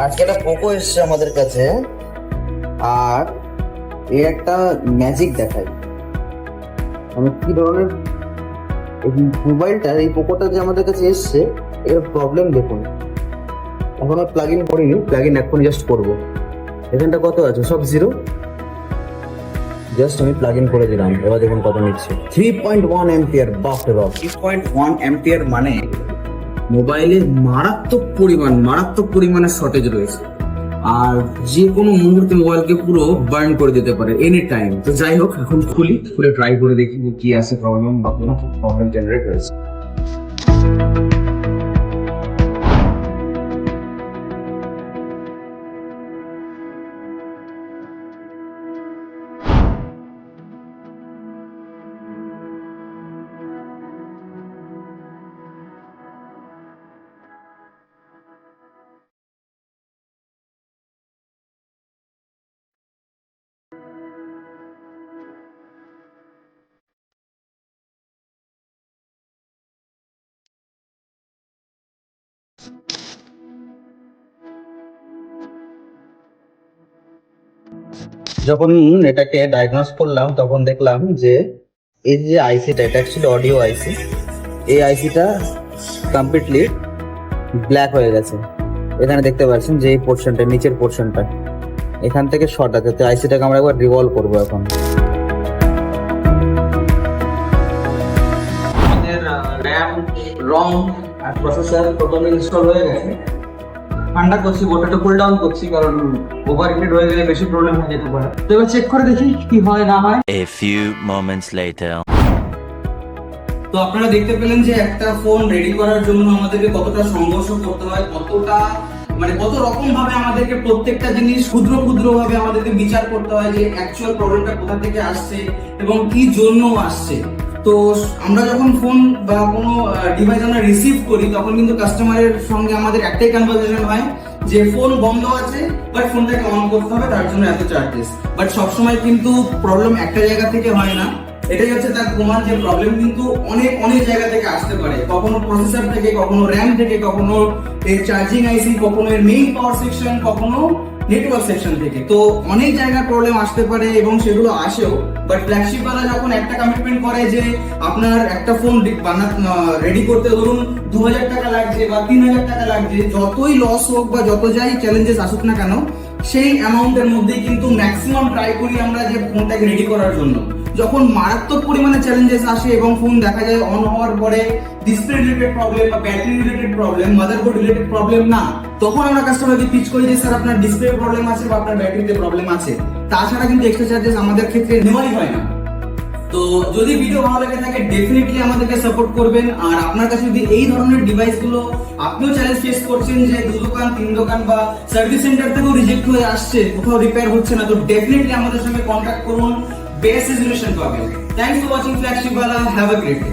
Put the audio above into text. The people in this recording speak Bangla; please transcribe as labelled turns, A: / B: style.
A: আজকে একটা পোকো এসছে আমাদের কাছে, আর এর একটা ম্যাজিক দেখায়। মানে কি ধরনের মোবাইলটার, এই পোকোটা যে আমাদের কাছে এসছে, এর প্রবলেম দেখুন। এখনো প্লাগ ইন করিনি, প্লাগ ইন এখন জাস্ট করবো। এখানটা কত আছে? সব জিরো। জাস্ট আমি প্লাগ ইন করে দিলাম, এবার দেখুন কত নিচ্ছে। 3.1 অ্যাম্পিয়ার। বাপ রে বাপ, 3.1 অ্যাম্পিয়ার মানে মোবাইলে মারাত্মক পরিমাণে শর্টেজ রয়েছে, আর যে কোনো মুহূর্তে মোবাইলকে পুরো বার্ন করে দিতে পারে এনি টাইম। তো যাই হোক, এখন খুলে ট্রাই করে দেখি কি আছে প্রবলেম বা কোনো প্রবলেম জেনারেট হয়েছে। যখন এটাকে ডায়াগনোস করলাম তখন দেখলাম যে এই যে আইসিটা, এটা অ্যাকচুয়ালি অডিও আইসি। এই আইসিটা কমপ্লিটলি ব্ল্যাক হয়ে গেছে। এখানে দেখতে পাচ্ছেন যে এই পোর্শনটা, নিচের পোর্শনটা, এখান থেকে শর্ট আছে। তো আইসিটাকে আমরা একবার রিভলভ করবো এখন। আমাদের র্যাম, রম আর প্রসেসর টোটালি ইনস্টল হয়ে গেছে। ঠান্ডা করছি, বোর্ডটা কুল ডাউন করছি, কারণ ওভার হিটেড হয়ে গেলে বেশি প্রবলেম হয়ে যেতে পারে। তো এবার চেক করে দেখি কি হয় না হয়।
B: A few moments later.
A: তো আপনারা দেখতে পেলেন যে একটা ফোন রেডি করার জন্য আমাদেরকে কতটা সংঘর্ষ করতে হয়, কতটা কত রকম ভাবে আমাদেরকে প্রত্যেকটা জিনিস ক্ষুদ্র ভাবে আমাদেরকে বিচার করতে হয় যে অ্যাকচুয়াল প্রবলেমটা কোথা থেকে আসছে এবং কি জন্য আসছে। তো আমরা যখন ফোন বা কোনো ডিভাইস আমরা রিসিভ করি, তখন কিন্তু কাস্টমারের সঙ্গে আমাদের একটাই কনভারসেশন হয় যে ফোন বন্ধ আছে, বাট ফোনটাকে অন করতে হবে, তার জন্য এত চার্জেস। বাট সবসময় কিন্তু প্রবলেম একটা জায়গা থেকে হয় না। এটাই হচ্ছে তার প্রমাণ যে প্রবলেম কিন্তু অনেক জায়গা থেকে আসতে পারে। কখনো প্রসেসর থেকে, কখনো র্যাম থেকে, কখনো এর চার্জিং আইসি, কখনো এর মেইন পাওয়ার সেকশন, কখনো নেটওয়ার্ক সেকশন থেকে। তো অনেক জায়গায় প্রবলেম আসতে পারে এবং সেগুলো আসেও। বাট ফ্ল্যাগশিপ ওয়ালা যখন একটা কমিটমেন্ট করে যে আপনার একটা ফোন রেডি করতে ধরুন 2000 টাকা লাগছে বা 3000 টাকা লাগছে, যতই লস হোক বা যত যাই চ্যালেঞ্জেস আসুক না কেন, সেই অ্যামাউন্টের মধ্যেই কিন্তু ম্যাক্সিমাম ট্রাই করি আমরা যে ফোনটাকে রেডি করার জন্য। যখন মারাত্মক পরিমাণে চ্যালেঞ্জেস আসে এবং ফোন দেখা যায় অন হওয়ার পরে ডিসপ্লে রিলেটেড প্রবলেম বা battery related problem, motherboard related problem না, তখন আমরা কাস্টমারকে পিচ করি যে স্যার আপনার ডিসপ্লে প্রবলেম আছে বা আপনার ব্যাটারিতে প্রবলেম আছে। তাছাড়া কিন্তু এক্সট্রা চার্জেস আমাদের ক্ষেত্রে নেওয়াই হয় না। তো যদি ভিডিও ভালো লেগে থাকে ডেফিনেটলি আমাদেরকে সাপোর্ট করবেন। আর আপনার কাছে যদি এই ধরনের ডিভাইস গুলো আপনিও চ্যালেঞ্জ ফেস করছেন যে 2 দোকান 3 দোকান বা সার্ভিস সেন্টার থেকেও রিজেক্ট হয়ে আসছে, কোথাও রিপেয়ার হচ্ছে না, তো ডেফিনেটলি আমাদের সঙ্গে কন্ট্যাক্ট করুন, বেস্ট রেজলিউশন পাবেন। থ্যাংকস ফর ওয়াচিং ফ্ল্যাগশিপ ওয়ালা, হ্যাভ আ গ্রেট ডে।